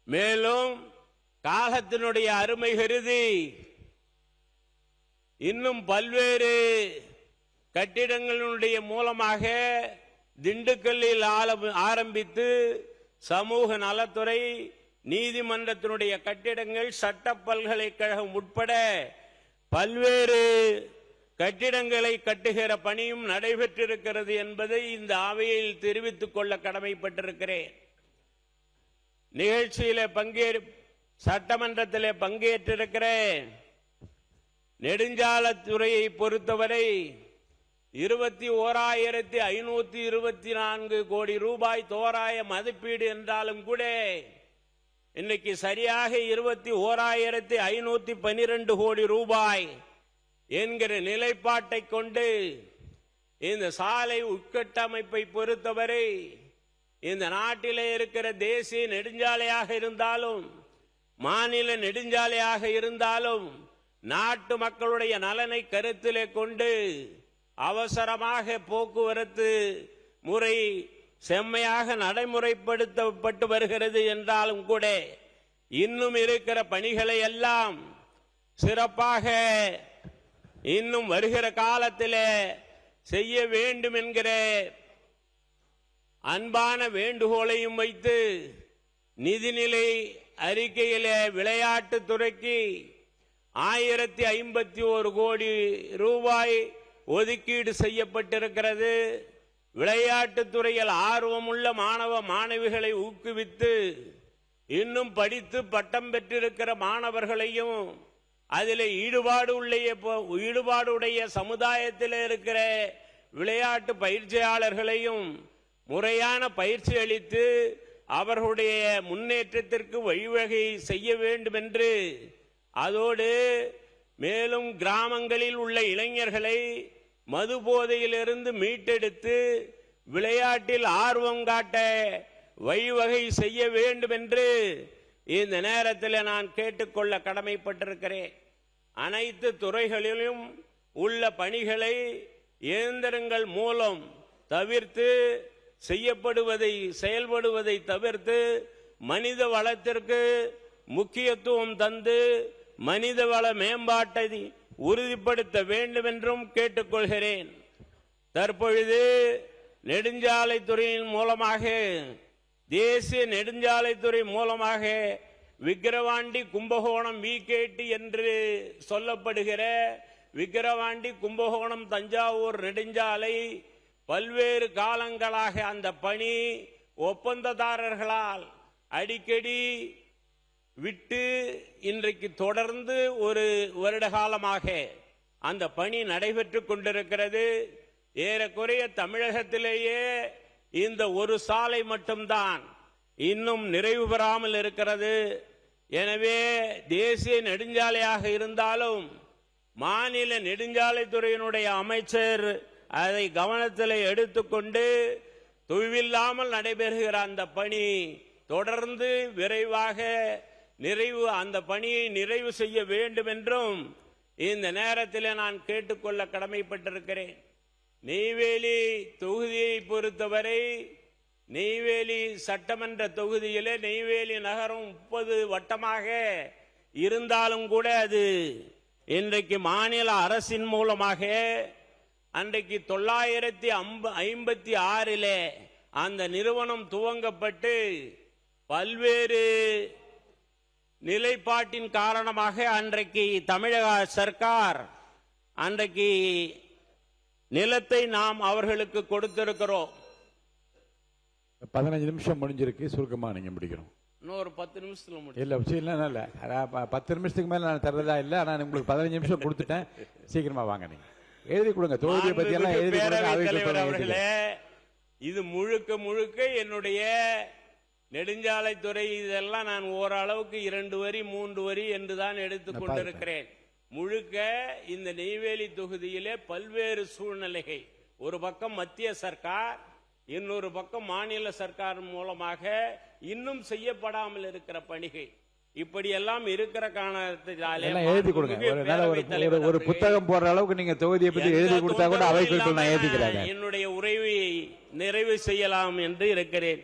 மேலும் காலத்தினுடைய அருமை கருதி இன்னும் பல்வேறு கட்டிடங்களுடைய மூலமாக திண்டுக்கல்லில் ஆரம்பித்து சமூக நலத்துறை, நீதிமன்றத்தினுடைய கட்டிடங்கள், சட்ட பல்கலைக்கழகம் உட்பட பல்வேறு கட்டிடங்களை கட்டுகிற பணியும் நடைபெற்றிருக்கிறது என்பதை இந்த அவையில் தெரிவித்துக் கொள்ள கடமைப்பட்டிருக்கிறேன். நிகழ்ச்சியில சட்டமன்றத்தில் பங்கேற்றிருக்கிறேன். நெடுஞ்சாலைத்துறையை பொறுத்தவரை 21,524 கோடி ரூபாய் தோராய மதிப்பீடு என்றாலும் கூட இன்னைக்கு சரியாக 21,512 கோடி ரூபாய் என்கிற நிலைப்பாட்டை கொண்டு இந்த சாலை உட்கட்டமைப்பை பொறுத்தவரை இந்த நாட்டிலே இருக்கிற தேசிய நெடுஞ்சாலையாக இருந்தாலும் மாநில நெடுஞ்சாலையாக இருந்தாலும் நாட்டு மக்களுடைய நலனை கருத்திலே கொண்டு அவசரமாக போக்குவரத்து முறை செம்மையாக நடைமுறைப்படுத்தப்பட்டு வருகிறது என்றாலும் கூட இன்னும் இருக்கிற பணிகளை எல்லாம் சிறப்பாக இன்னும் வருகிற காலத்தில் செய்ய வேண்டும் என்கிற அன்பான வேண்டுகோளையும் வைத்து நிதிநிலை அறிக்கையிலே விளையாட்டுத்துறைக்கு 1051 கோடி ரூபாய் ஒதுக்கீடு செய்யப்பட்டிருக்கிறது. விளையாட்டுத்துறையில் ஆர்வமுள்ள மாணவ மாணவிகளை ஊக்குவித்து இன்னும் படித்து பட்டம் பெற்றிருக்கிற மாணவர்களையும் அதில் ஈடுபாடுடைய சமுதாயத்தில் இருக்கிற விளையாட்டு பயிற்சியாளர்களையும் முறையான பயிற்சி அளித்து அவர்களுடைய முன்னேற்றத்திற்கு வழிவகை செய்ய வேண்டும் என்று, அதோடு மேலும் கிராமங்களில் உள்ள இளைஞர்களை மது போதையிலிருந்து மீட்டெடுத்து விளையாட்டில் ஆர்வம் காட்ட வழிவகை செய்ய வேண்டும் என்று இந்த நேரத்தில் நான் கேட்டுக்கொள்ள கடமைப்பட்டிருக்கிறேன். அனைத்து துறைகளிலும் உள்ள பணிகளை இயந்திரங்கள் மூலம் தவிர்த்து செயல்படுவதை தவிர்த்து மனித வளத்திற்கு முக்கியத்துவம் தந்து மனித வள மேம்பாட்டை உறுதிப்படுத்த வேண்டும் என்றும் கேட்டுக்கொள்கிறேன். தற்பொழுது நெடுஞ்சாலைத்துறையின் மூலமாக, தேசிய நெடுஞ்சாலைத்துறை மூலமாக விக்கிரவாண்டி கும்பகோணம் விகேடி என்று சொல்லப்படுகிற விக்கிரவாண்டி கும்பகோணம் தஞ்சாவூர் நெடுஞ்சாலை பல்வேறு காலங்களாக அந்த பணி ஒப்பந்ததாரர்களால் அடிக்கடி விட்டு இன்றைக்கு தொடர்ந்து ஒரு வருட காலமாக அந்த பணி நடைபெற்றுக் கொண்டிருக்கிறது. ஏறக்குறைய தமிழகத்திலேயே இந்த ஒரு சாலை மட்டும்தான் இன்னும் நிறைவு பெறாமல் இருக்கிறது. எனவே தேசிய நெடுஞ்சாலையாக இருந்தாலும் மாநில நெடுஞ்சாலைத்துறையினுடைய அமைச்சர் அதை கவனத்தில் எடுத்துக்கொண்டு தொய்வில்லாமல் நடைபெறுகிற அந்த பணி தொடர்ந்து விரைவாக அந்த பணியை நிறைவு செய்ய வேண்டும் என்றும் இந்த நேரத்தில் நான் கேட்டுக்கொள்ள கடமைப்பட்டிருக்கிறேன். நெய்வேலி தொகுதியை பொறுத்தவரை நெய்வேலி சட்டமன்ற தொகுதியிலே நெய்வேலி நகரம் 30 வட்டமாக இருந்தாலும் கூட அது இன்றைக்கு மாநில அரசின் மூலமாக அன்றைக்கு 956 அந்த நிறுவனம் துவங்கப்பட்டு பல்வேறு நிலைப்பாட்டின் காரணமாக அன்றைக்கு தமிழக சர்க்கார் அன்றைக்கு நிலத்தை நாம் அவர்களுக்கு கொடுத்திருக்கிறோம். 15 நிமிஷம் முடிஞ்சிருக்கு, சுருக்கமா நீங்க முடிக்கிறோம். இன்னொரு 10 நிமிஷத்துல முடியும். இல்ல 10 நிமிஷத்துக்கு மேல நான் தரதா இல்ல. நான் உங்களுக்கு 15 நிமிஷம் கொடுத்துட்டேன். சீக்கிரமா வாங்க, நீங்க எழுதி கொடுங்க. தொகுதியை பத்தி எல்லாம் எழுதி கொடுங்க. இது முழுக்க என்னுடைய நெடுஞ்சாலைத்துறை இதெல்லாம் நான் ஓரளவுக்கு 2 வரி 3 வரி என்றுதான் எடுத்துக் கொண்டிருக்கிறேன். முழுக்க இந்த நெய்வேலி தொகுதியிலே பல்வேறு சூழ்நிலைகள், ஒரு பக்கம் மத்திய சர்க்கார், இன்னொரு பக்கம் மாநில சர்க்கார் மூலமாக இன்னும் செய்யப்படாமல் இருக்கிற பணிகள், இப்படியெல்லாம் இருக்கிற காரணத்தினாலே எழுதி கொடுங்க. ஒரு புத்தகம் போடுற அளவுக்கு நீங்க தொகுதியை பற்றி எழுதி கொடுத்தா கூட அவைக்குள் நான் எழுதிக்கிறேன். என்னுடைய உரையை நிறைவு செய்யலாம் என்று இருக்கிறேன்.